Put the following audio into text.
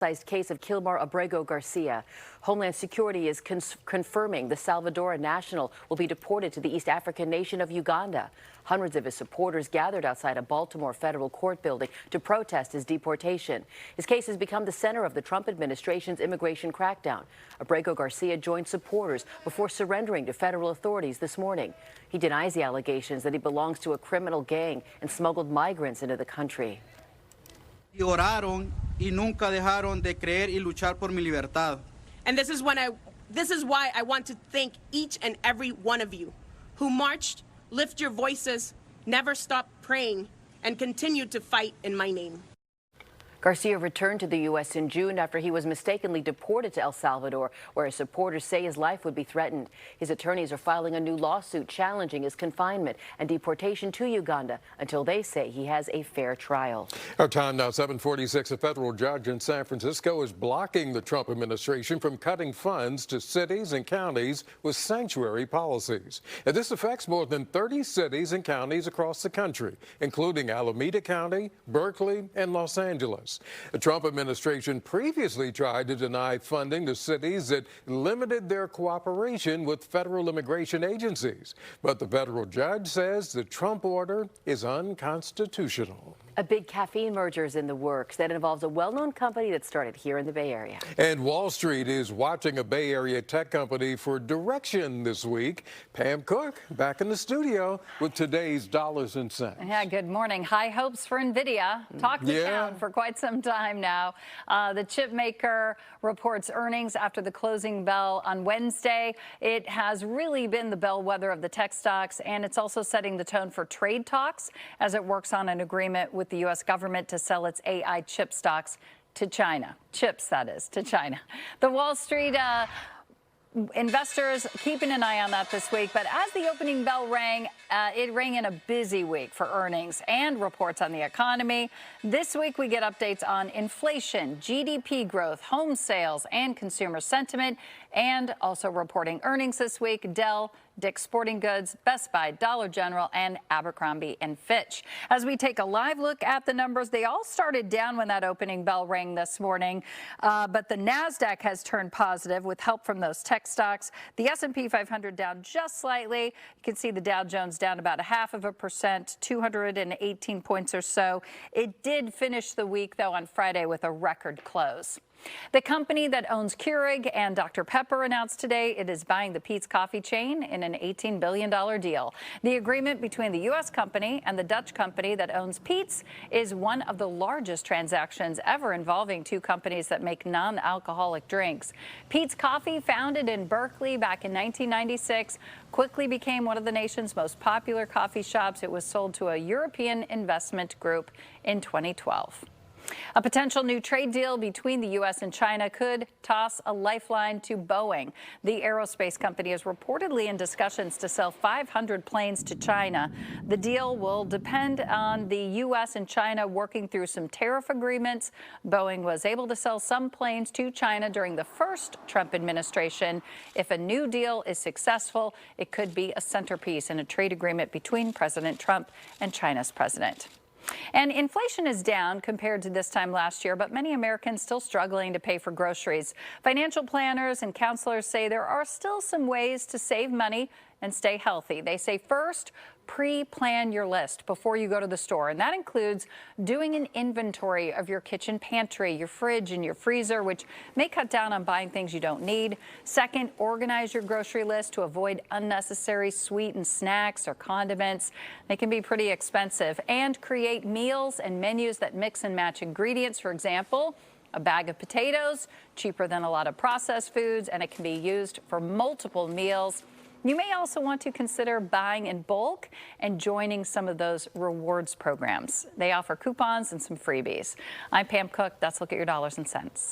Case of Kilmar Abrego Garcia. Homeland Security is confirming the Salvadoran national will be deported to the East African nation of Uganda. Hundreds of his supporters gathered outside a Baltimore federal court building to protest his deportation. His case has become the center of the Trump administration's immigration crackdown. Abrego Garcia joined supporters before surrendering to federal authorities this morning. He denies the allegations that he belongs to a criminal gang and smuggled migrants into the country. Y oraron y nunca dejaron de creer y luchar por mi libertad. And this is why I want to thank each and every one of you who marched, lift your voices, never stopped praying, and continued to fight in my name. Garcia returned to the U.S. in June after he was mistakenly deported to El Salvador, where his supporters say his life would be threatened. His attorneys are filing a new lawsuit challenging his confinement and deportation to Uganda until they say he has a fair trial. Our time now, 7:46. A federal judge in San Francisco is blocking the Trump administration from cutting funds to cities and counties with sanctuary policies. And this affects more than 30 cities and counties across the country, including Alameda County, Berkeley, and Los Angeles. The Trump administration previously tried to deny funding to cities that limited their cooperation with federal immigration agencies. But the federal judge says the Trump order is unconstitutional. A big caffeine merger is in the works that involves a well-known company that started here in the Bay Area. And Wall Street is watching a Bay Area tech company for direction this week. Pam Cook back in the studio with today's dollars and cents. Yeah, good morning. High hopes for NVIDIA. Talk the town for quite some time now. The chip maker reports earnings after the closing bell on Wednesday. It has really been the bellwether of the tech stocks, and it's also setting the tone for trade talks as it works on an agreement with the U.S. government to sell its AI chip stocks to China. Chips, that is, to China. The Wall Street investors keeping an eye on that this week. But as the opening bell rang, it rang in a busy week for earnings and reports on the economy. This week, we get updates on inflation, GDP growth, home sales, and consumer sentiment. And also reporting earnings this week, Dell, Dick's Sporting Goods, Best Buy, Dollar General, and Abercrombie & Fitch. As we take a live look at the numbers, they all started down when that opening bell rang this morning. But the NASDAQ has turned positive with help from those tech stocks. The S&P 500 down just slightly. You can see the Dow Jones down about 0.5%, 218 points or so. It did finish the week, though, on Friday with a record close. The company that owns Keurig and Dr. Pepper announced today it is buying the Peet's coffee chain in an $18 billion deal. The agreement between the U.S. company and the Dutch company that owns Peet's is one of the largest transactions ever involving two companies that make non-alcoholic drinks. Peet's Coffee, founded in Berkeley back in 1996, quickly became one of the nation's most popular coffee shops. It was sold to a European investment group in 2012. A potential new trade deal between the U.S. and China could toss a lifeline to Boeing. The aerospace company is reportedly in discussions to sell 500 planes to China. The deal will depend on the U.S. and China working through some tariff agreements. Boeing was able to sell some planes to China during the first Trump administration. If a new deal is successful, it could be a centerpiece in a trade agreement between President Trump and China's president. And inflation is down compared to this time last year, but many Americans still struggling to pay for groceries. Financial planners and counselors say there are still some ways to save money and stay healthy. They say first, pre-plan your list before you go to the store, and that includes doing an inventory of your kitchen pantry, your fridge, and your freezer, which may cut down on buying things you don't need. Second, organize your grocery list to avoid unnecessary sweetened snacks or condiments. They can be pretty expensive. And create meals and menus that mix and match ingredients. For example, a bag of potatoes, cheaper than a lot of processed foods, and it can be used for multiple meals. You may also want to consider buying in bulk and joining some of those rewards programs. They offer coupons and some freebies. I'm Pam Cook. That's a look at your dollars and cents.